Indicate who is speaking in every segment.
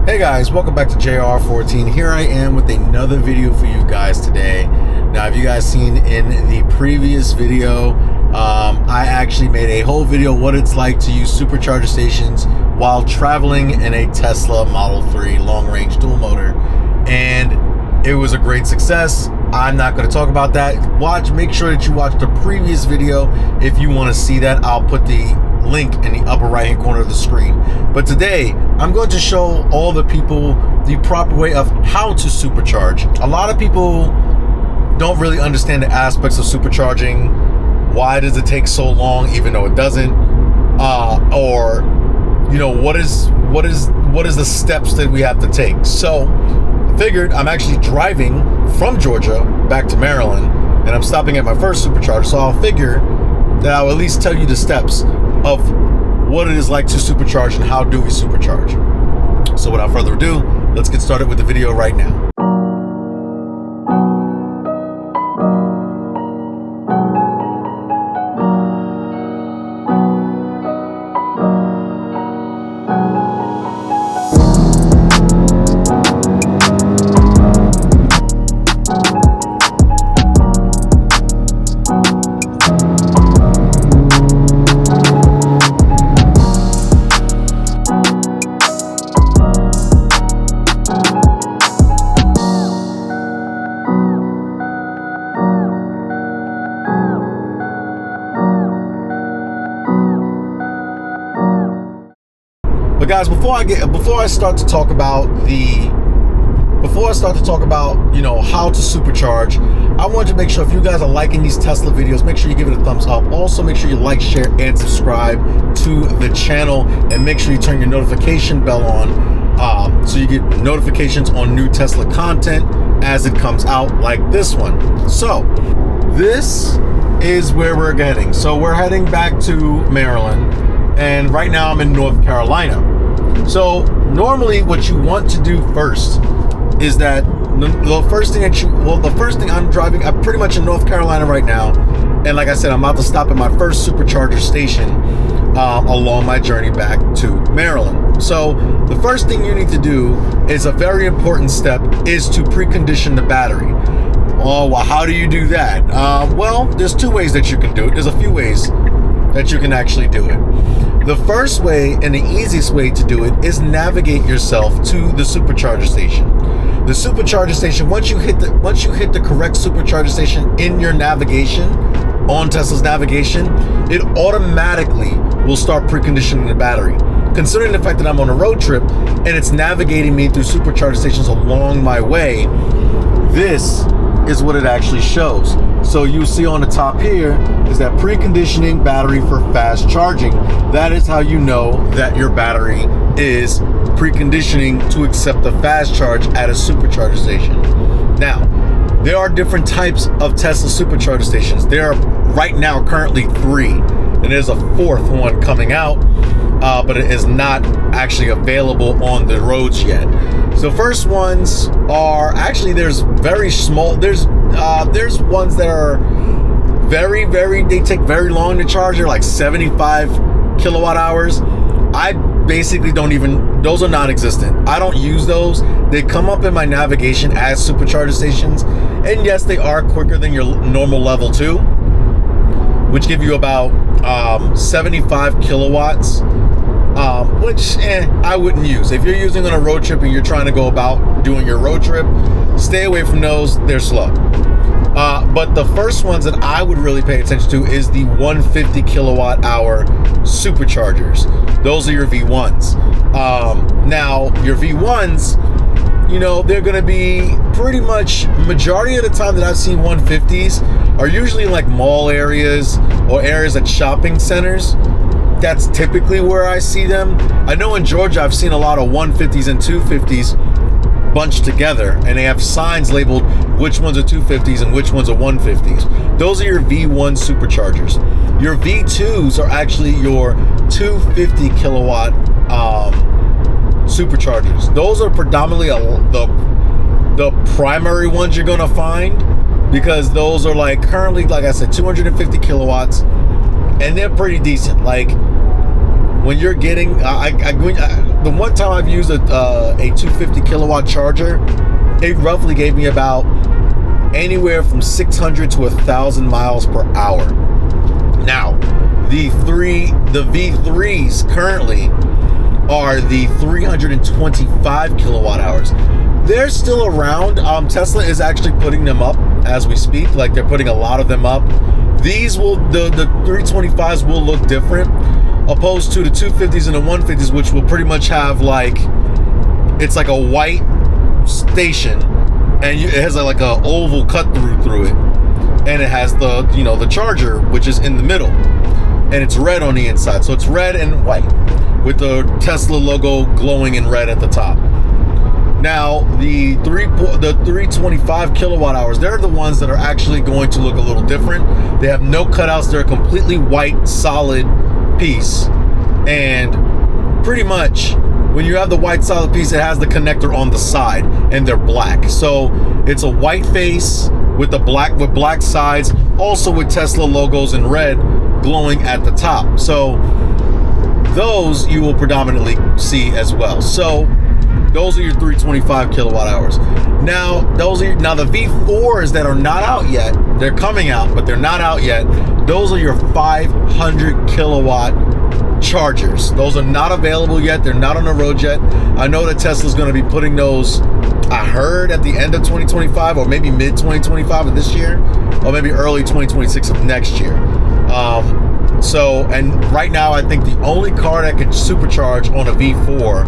Speaker 1: Hey guys, welcome back to JR14. Here I am with another video for you guys today. Now, have you guys seen in the previous video, I actually made a whole video what it's like to use supercharger stations while traveling in a Tesla Model 3 long-range dual motor, and it was a great success. I'm not going to talk about that. Make sure that you watch the previous video if you want to see that. I'll put the link in the upper right hand corner of the screen. But today I'm going to show all the people the proper way of how to supercharge. A lot of people don't really understand the aspects of supercharging. Why does it take so long even though it doesn't? Or you know, what is the steps that we have to take? So I figured I'm actually driving from Georgia back to Maryland, and I'm stopping at my first supercharger, so I'll figure that I'll at least tell you the steps of what it is like to supercharge and how do we supercharge. So without further ado, let's get started with the video right now. But guys, before I start to talk about you know, how to supercharge, I want to make sure if you guys are liking these Tesla videos, make sure you give it a thumbs up. Also, make sure you like, share, and subscribe to the channel, and make sure you turn your notification bell on so you get notifications on new Tesla content as it comes out, like this one. So this is where we're heading. So we're heading back to Maryland, and right now I'm in North Carolina. So normally what you want to do first is that the first thing I'm driving, I'm pretty much in North Carolina right now, and like I said, I'm about to stop at my first supercharger station along my journey back to Maryland. So the first thing you need to do is a very important step is to precondition the battery. Oh, well, how do you do that? Well, there's two ways that you can do it. There's a few ways that you can actually do it. The first way and the easiest way to do it is navigate yourself to the supercharger station. The supercharger station, once you hit the correct supercharger station in your navigation, on Tesla's navigation, it automatically will start preconditioning the battery. Considering the fact that I'm on a road trip and it's navigating me through supercharger stations along my way, this is what it actually shows. So you see on the top here is that preconditioning battery for fast charging. That is how you know that your battery is preconditioning to accept the fast charge at a supercharger station. Now, there are different types of Tesla supercharger stations. There are right now currently 3, and there's a 4th one coming out, but it is not actually available on the roads yet. So first ones are actually, there's very small, there's ones that are they take very long to charge. They're like 75 kilowatt hours. I basically those are non-existent. I don't use those. They come up in my navigation as supercharger stations, and yes, they are quicker than your normal level 2, which give you about 75 kilowatts, which I wouldn't use. If you're using on a road trip and you're trying to go about doing your road trip, stay away from those. They're slow. But the first ones that I would really pay attention to is the 150 kilowatt hour superchargers. Those are your V1s. Now, your V1s, you know, they're going to be pretty much, majority of the time that I've seen 150s are usually in like mall areas or areas at shopping centers. That's typically where I see them. I know in Georgia I've seen a lot of 150s and 250s bunched together, and they have signs labeled which ones are 250s and which ones are 150s. Those are your V1 superchargers. Your V2s are actually your 250 kilowatt superchargers. Those are predominantly the primary ones you're going to find, because those are like currently, like I said, 250 kilowatts, and they're pretty decent. Like when you're getting the one time I've used a 250 kilowatt charger, it roughly gave me about anywhere from 600 to 1,000 miles per hour. Now, the V3s currently are the 325 kilowatt hours. They're still around. Tesla is actually putting them up as we speak. Like, they're putting a lot of them up. These will, the 325s will look different, opposed to the 250s and the 150s, which will pretty much have like, it's like a white station, and it has like a oval cut through it, and it has the, you know, the charger, which is in the middle, and it's red on the inside. So it's red and white with the Tesla logo glowing in red at the top. Now, the 325 kilowatt hours, they're the ones that are actually going to look a little different. They have no cutouts. They're a completely white, solid piece. And pretty much, when you have the white solid piece, it has the connector on the side, and they're black. So it's a white face with black sides, also with Tesla logos in red glowing at the top. So those you will predominantly see as well. So those are your 325 kilowatt hours. Now, the V4s that are not out yet. They're coming out, but they're not out yet. Those are your 500 kilowatt chargers. Those are not available yet. They're not on the road yet. I know that Tesla's going to be putting those, I heard, at the end of 2025, or maybe mid 2025 of this year, or maybe early 2026 of next year. And right now, I think the only car that can supercharge on a V4,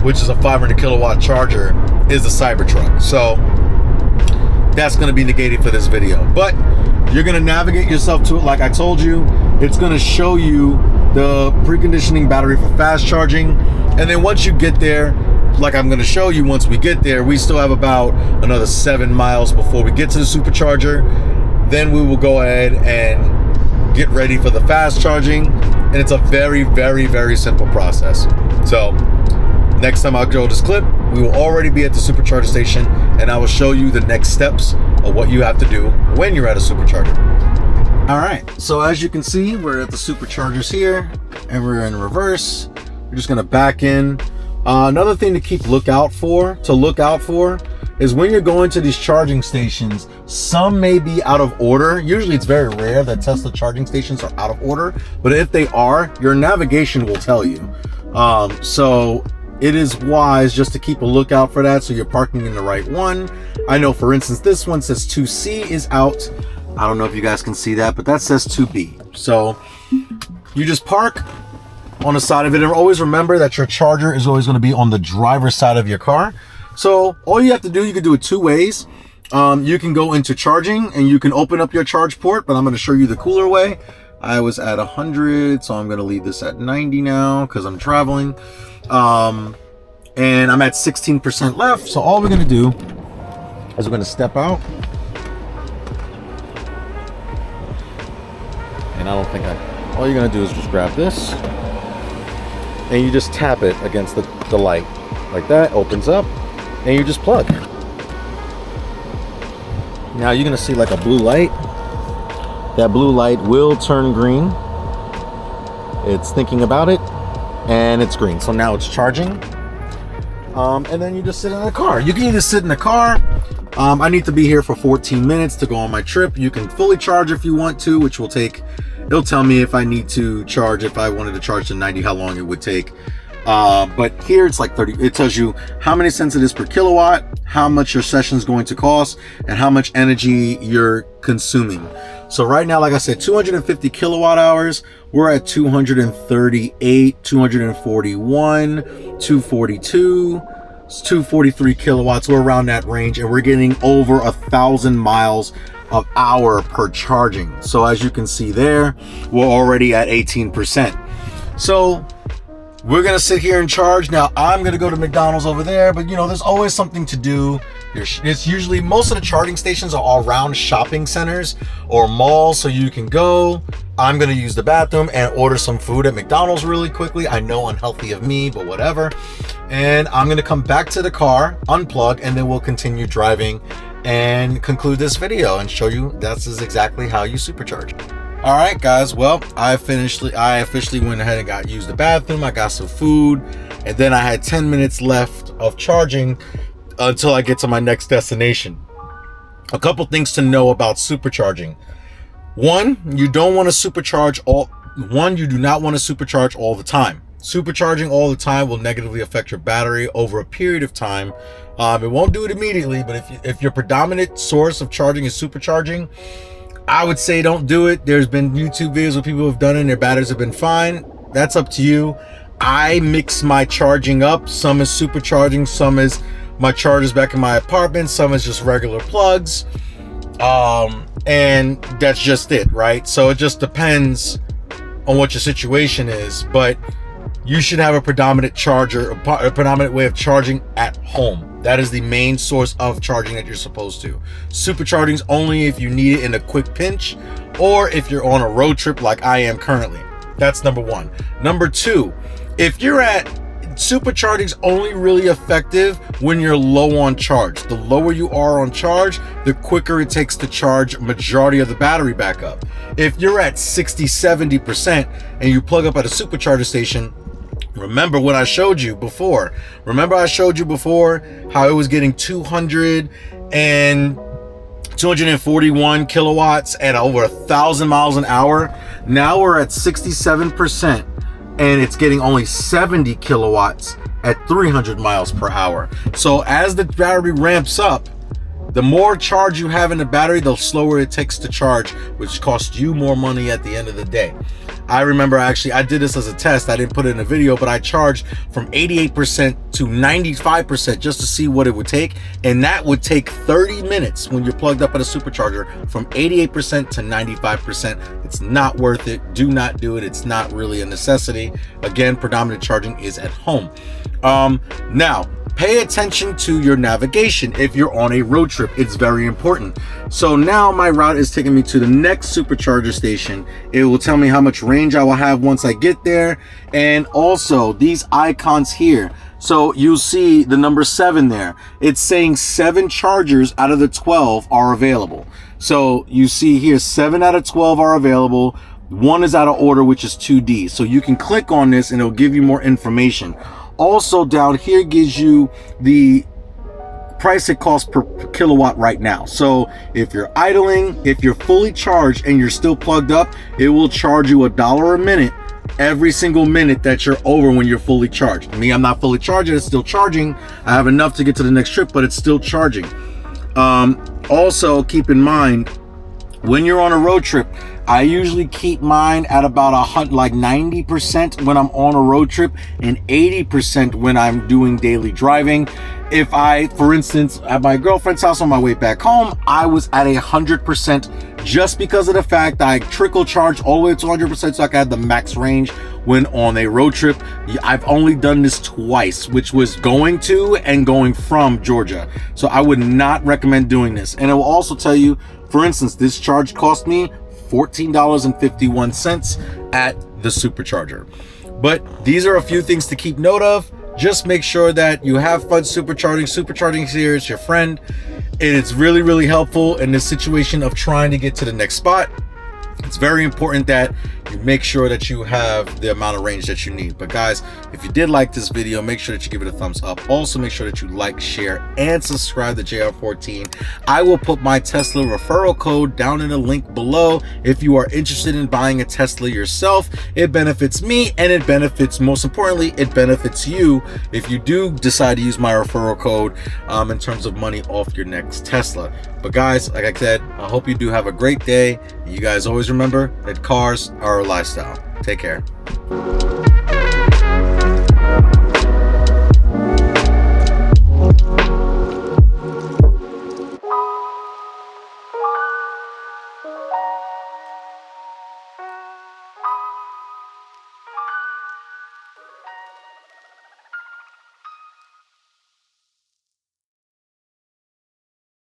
Speaker 1: which is a 500 kilowatt charger, is the Cybertruck. So that's going to be negated for this video. But you're going to navigate yourself to it like I told you. It's going to show you the preconditioning battery for fast charging. And then once you get there, like I'm going to show you, once we get there, we still have about another 7 miles before we get to the supercharger. Then we will go ahead and get ready for the fast charging. And it's a very, very, very simple process. So next time I go this clip, we will already be at the supercharger station, and I will show you the next steps of what you have to do when you're at a supercharger. All right, so as you can see, we're at the superchargers here, and we're in reverse. We're just gonna back in. Another thing to look out for is when you're going to these charging stations, some may be out of order. Usually it's very rare that Tesla charging stations are out of order, but if they are, your navigation will tell you. So it is wise just to keep a lookout for that, so you're parking in the right one. I know, for instance, this one says 2C is out. I don't know if you guys can see that, but that says 2B. So you just park on the side of it, and always remember that your charger is always going to be on the driver's side of your car. So all you have to do, you can do it two ways. You can go into charging and you can open up your charge port, but I'm going to show you the cooler way. I was at 100, so I'm going to leave this at 90 now because I'm traveling. And I'm at 16% left. So all we're going to do is we're going to step out. And I don't think all you're going to do is just grab this and you just tap it against the light like that. Opens up and you just plug. Now you're going to see like a blue light. That blue light will turn green. It's thinking about it, and it's green. So now it's charging. And then you just sit in the car. You can either sit in the car. I need to be here for 14 minutes to go on my trip. You can fully charge if you want to, which will take, it'll tell me if I need to charge, if I wanted to charge to 90, how long it would take. But here it's like 30. It tells you how many cents it is per kilowatt, how much your session is going to cost, and how much energy you're consuming. So right now, like I said, 250 kilowatt hours. We're at 238, 241, 242, 243 kilowatts. We're around that range, and we're getting over 1,000 miles of hour per charging. So as you can see there, we're already at 18%. So we're gonna sit here and charge. Now I'm gonna go to McDonald's over there, but you know, there's always something to do. It's usually, most of the charging stations are all around shopping centers or malls, so you can go. I'm gonna use the bathroom and order some food at McDonald's really quickly. I know, unhealthy of me, but whatever. And I'm gonna come back to the car, unplug, and then we'll continue driving and conclude this video and show you that's exactly how you supercharge. All right, guys. Well, I officially went ahead and used the bathroom. I got some food, and then I had 10 minutes left of charging until I get to my next destination. A couple things to know about supercharging. One, you do not want to supercharge all the time. Supercharging all the time will negatively affect your battery over a period of time. It won't do it immediately, but if your predominant source of charging is supercharging, I would say don't do it. There's been YouTube videos where people have done it and their batteries have been fine. That's up to you. I mix my charging up. Some is supercharging, some is my chargers back in my apartment, some is just regular plugs. And that's just it, right? So it just depends on what your situation is, but you should have a predominant charger, a predominant way of charging at home. That is the main source of charging that you're supposed to. Supercharging is only if you need it in a quick pinch or if you're on a road trip like I am currently. That's number one. Number two, if you're supercharging is only really effective when you're low on charge. The lower you are on charge, the quicker it takes to charge majority of the battery back up. If you're at 60-70% and you plug up at a supercharger station, remember what I showed you before. Remember I showed you before how it was getting 241 kilowatts at over 1,000 miles an hour. Now we're at 67%. And it's getting only 70 kilowatts at 300 miles per hour. So as the battery ramps up, the more charge you have in the battery, the slower it takes to charge, which costs you more money at the end of the day. I remember I did this as a test. I didn't put it in a video, but I charged from 88% to 95% just to see what it would take. And that would take 30 minutes when you're plugged up at a supercharger from 88% to 95%. It's not worth it. Do not do it. It's not really a necessity. Again, predominant charging is at home. Now, pay attention to your navigation if you're on a road trip. It's very important. So now my route is taking me to the next supercharger station. It will tell me how much range I will have once I get there. And also these icons here. So you'll see the number 7 there. It's saying 7 chargers out of the 12 are available. So you see here 7 out of 12 are available. 1 is out of order, which is 2D. So you can click on this and it'll give you more information. Also down here gives you the price it costs per kilowatt right now. So if you're idling, if you're fully charged and you're still plugged up, it will charge you $1 a minute every single minute that you're over when you're fully charged. Me, I'm not fully charged, it's still charging. I have enough to get to the next trip, but it's still charging. Also keep in mind, when you're on a road trip, I usually keep mine at about 90% when I'm on a road trip and 80% when I'm doing daily driving. If for instance, at my girlfriend's house on my way back home, I was at 100% just because of the fact that I trickle charge all the way to 100% so I could have the max range when on a road trip. I've only done this twice, which was going to and going from Georgia. So I would not recommend doing this. And it will also tell you, for instance, this charge cost me $14.51 at the supercharger. But these are a few things to keep note of. Just make sure that you have fun supercharging. Supercharging here is your friend. And it's really, really helpful in the situation of trying to get to the next spot. It's very important that you make sure that you have the amount of range that you need. But guys, if you did like this video, make sure that you give it a thumbs up. Also make sure that you like, share, and subscribe to JR14. I will put my Tesla referral code down in the link below. If you are interested in buying a Tesla yourself, it benefits me, and it benefits, most importantly, it benefits you if you do decide to use my referral code in terms of money off your next Tesla. But guys, like I said, I hope you do have a great day. You guys always remember that cars are a lifestyle. Take care.